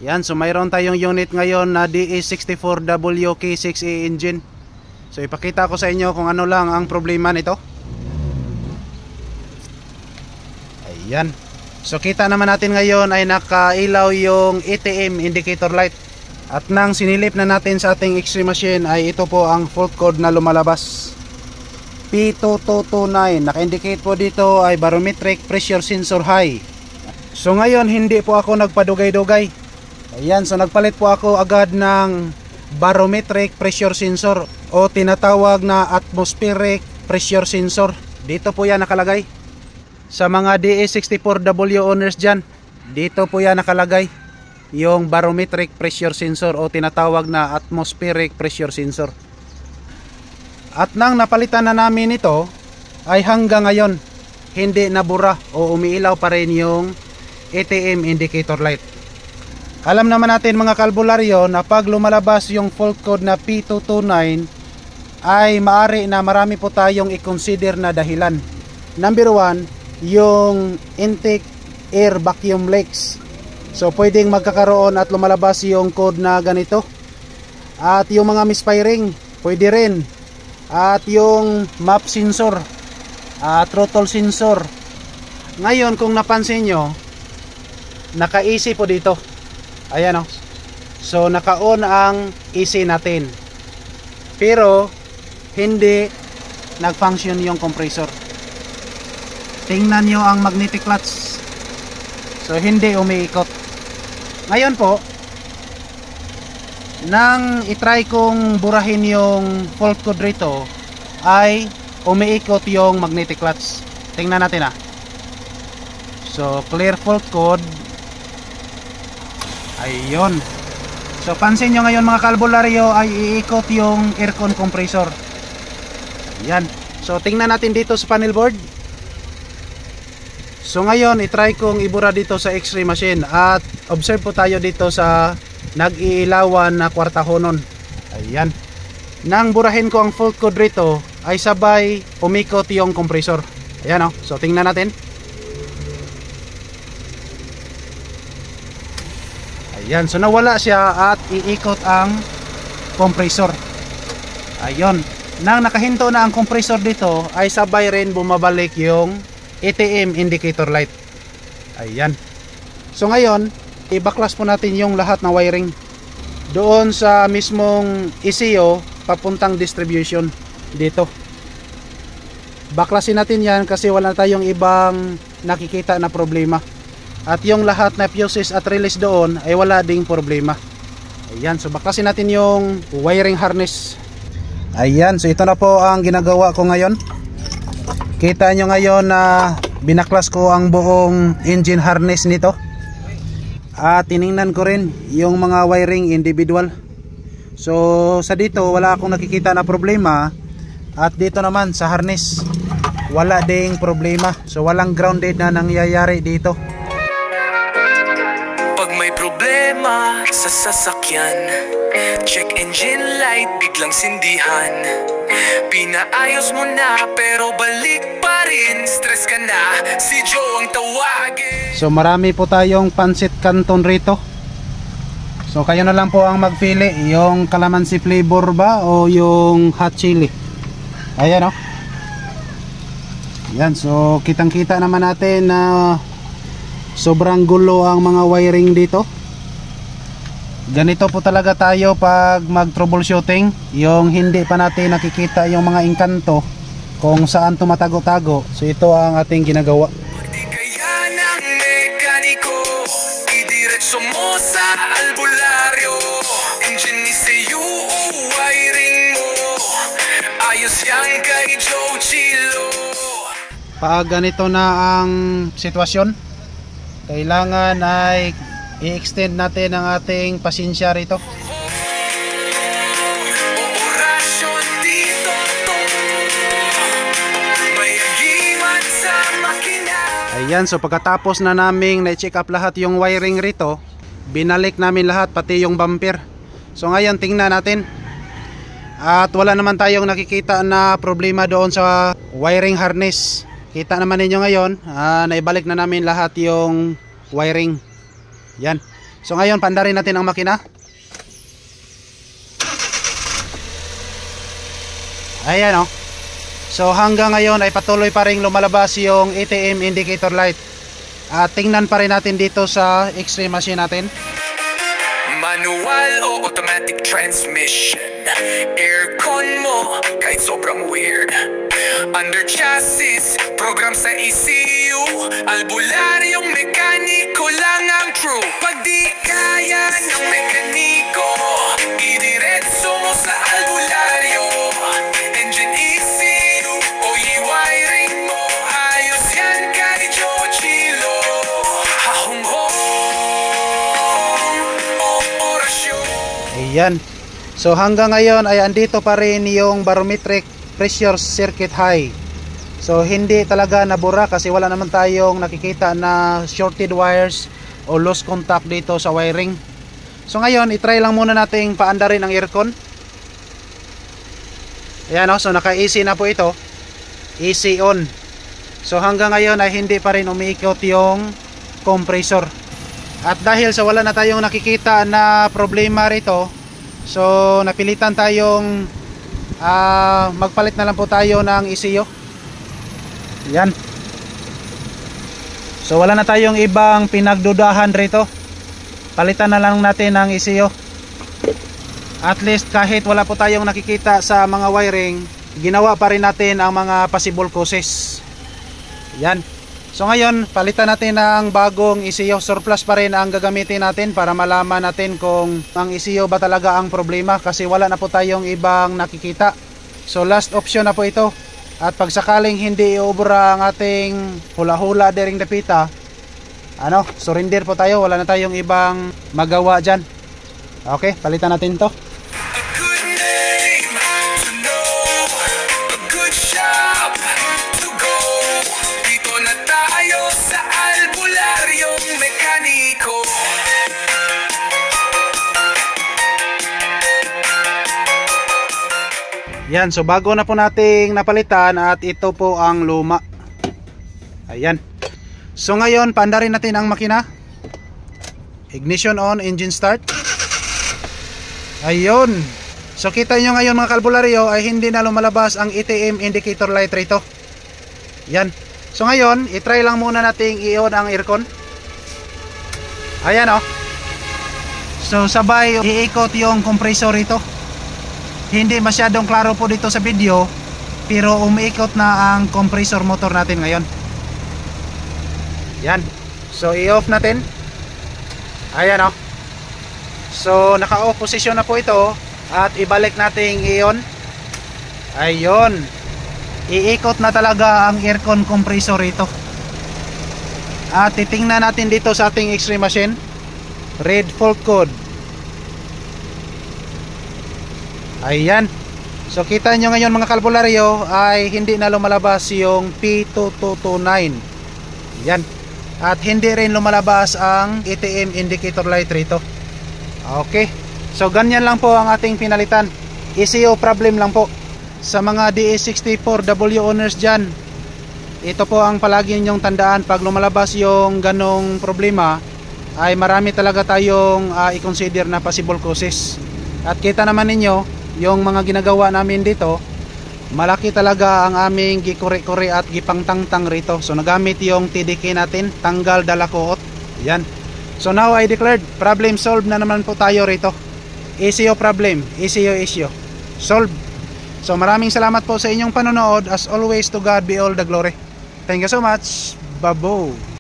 Yan, so mayroon tayong unit ngayon na DE64WK6A engine. So ipakita ko sa inyo kung ano lang ang problema nito. Ayan. So kita naman natin ngayon ay nakailaw yung ATM indicator light. At nang sinilip na natin sa ating X-ray machine ay ito po ang fault code na lumalabas. P2229. Naka-indicate po dito ay barometric pressure sensor high. So ngayon hindi po ako nagpadugay-dugay. Ayan, so nagpalit po ako agad ng barometric pressure sensor o tinatawag na atmospheric pressure sensor. Dito po yan nakalagay. Sa mga DE64W owners dyan, dito po yan nakalagay yung barometric pressure sensor o tinatawag na atmospheric pressure sensor. At nang napalitan na namin ito ay hanggang ngayon hindi nabura o umiilaw pa rin yung ATM indicator light. Alam naman natin mga kalbularyo na pag lumalabas yung fault code na P229 ay maaari na marami po tayong i-consider na dahilan. Number 1, yung intake air vacuum leaks. So pwedeng magkakaroon at lumalabas yung code na ganito. At yung mga misfiring, pwede rin. At yung map sensor, throttle sensor. Ngayon kung napansin nyo, naka-easy po dito. Ayan o. So naka-on ang AC natin. Pero hindi nag-function yung compressor. Tingnan nyo ang magnetic clutch. So hindi umiikot. Ngayon po, nang itry kong burahin yung fault code rito, ay umiikot yung magnetic clutch. Tingnan natin So clear fault code. Ayun. So pansin nyo ngayon mga kalbularyo ay iikot yung aircon compressor. Ayan. So tingnan natin dito sa panel board. So ngayon itry kong ibura dito sa X-ray machine. At observe po tayo dito sa nag-iilawan na kwartahonon. Ayan. Nang burahin ko ang fault code rito ay sabay umikot yung compressor. Ayan o. So tingnan natin. Ayan, so nawala siya at iikot ang compressor. Ayun. Nang nakahinto na ang compressor dito ay sabay rin bumabalik yung ATM indicator light. Ayan. So ngayon, ibaklas po natin yung lahat ng wiring doon sa mismong ECU papuntang distribution dito. Baklasin natin yan kasi wala tayong ibang nakikita na problema. At yung lahat na fuses at release doon ay wala ding problema. Ayan, so baklasin natin yung wiring harness. Ayan, so ito na po ang ginagawa ko ngayon. Kita nyo ngayon na binaklas ko ang buong engine harness nito. At tiningnan ko rin yung mga wiring individual. So sa dito wala akong nakikita na problema. At dito naman sa harness wala ding problema. So walang grounded na nangyayari dito. Sa sasakyan, check engine light, biglang sindihan. Pinaayos mo na pero balik pa rin, stress ka na, si Joe ang tawagin. So marami po tayong pancit canton rito. So kayo na lang po ang magpili, yung calamansi flavor ba o yung hot chili. Ayan o. Ayan, so kitang kita naman natin na sobrang gulo ang mga wiring dito. Ganito po talaga tayo pag mag troubleshooting, yung hindi pa natin nakikita yung mga engkanto kung saan tumatago-tago. So ito ang ating ginagawa. Kaya ng mekaniko, idiretso mo sa albularyo. Engine ni sa'yo, wiring mo, ayos yan kay Joe Chilo. Pag ganito na ang sitwasyon, kailangan ay i-extend natin ang ating pasensya rito. Ayan, so pagkatapos na naming na-check up lahat yung wiring rito, binalik namin lahat pati yung bumper. So ngayon tingnan natin. At wala naman tayong nakikita na problema doon sa wiring harness. Kita naman ninyo ngayon, naibalik na namin lahat yung wiring. Yan. So ngayon pandarin natin ang makina. Ayan o. So hanggang ngayon ay patuloy pa rin lumalabas yung ATM indicator light. At tingnan pa rin natin dito sa X-ray machine natin. Manual o automatic transmission, aircon mo kahit sobrang weird. Under chassis, program sa ECU, albularyong mekaniko lang ang true. Pag di kaya ng mekaniko, idiretso mo sa albularyo. Engine ECU o i-wiring mo, ayos yan kay Joe Chilo. Hahong-hong o orasyon. Ayan. So hanggang ngayon ay andito pa rin yung barometric pressure circuit high. So hindi talaga nabura kasi wala naman tayong nakikita na shorted wires o loose contact dito sa wiring. So ngayon i-try lang muna nating paandarin ang aircon. Ayan o, so naka-AC na po ito. AC on. So hanggang ngayon ay hindi pa rin umiikot yung compressor. At dahil sa wala na tayong nakikita na problema rito, so napilitan tayong magpalit na lang po tayo ng ECU. Yan. So wala na tayong ibang pinagdudahan rito. Palitan na lang natin ng ECU. At least kahit wala po tayong nakikita sa mga wiring, ginawa pa rin natin ang mga possible causes. Yan. So ngayon, palitan natin ng bagong ECU. Surplus pa rin ang gagamitin natin para malaman natin kung ang ECU ba talaga ang problema, kasi wala na po tayong ibang nakikita. So last option na po ito. At pag sakaling hindi iubra ang ating hula-hula during the pita, surrender po tayo. Wala na tayong ibang magawa dyan. Okay, palitan natin to. Yan, so bago na po nating napalitan at ito po ang luma. Ayan. So ngayon, paandarin natin ang makina. Ignition on, engine start. Ayun. So kita nyo ngayon mga kalbularyo ay hindi na lumalabas ang ATM indicator light rito. Yan. So ngayon, itry lang muna nating i-on ang aircon. Ayan o. So sabay iikot yung compressor rito. Hindi masyadong klaro po dito sa video, pero umiikot na ang compressor motor natin ngayon. Yan. So i-off natin. Ayan o. So naka-off position na po ito. At ibalik nating i-on. Ayun. Iikot na talaga ang aircon compressor ito. At titingnan natin dito sa ating X-ray machine. Read fault code. Ayan. So kita nyo ngayon mga kalbularyo ay hindi na lumalabas yung P2229. Yan. At hindi rin lumalabas ang ATM indicator light rito. Okay. So ganyan lang po ang ating pinalitan. ECU problem lang po. Sa mga DS64W owners dyan, ito po ang palagi nyong tandaan. Pag lumalabas yung ganong problema, ay marami talaga tayong i-consider na possible causes. At kita naman ninyo yung mga ginagawa namin dito, malaki talaga ang aming gikuri-kuri at gipangtangtang rito. So nagamit yung TDK natin, tanggal dalakoot. Yan. So now I declared problem solved na naman po tayo rito. ECU problem, ECU issue solved. So maraming salamat po sa inyong panonood. As always, to God be all the glory. Thank you so much. Babo.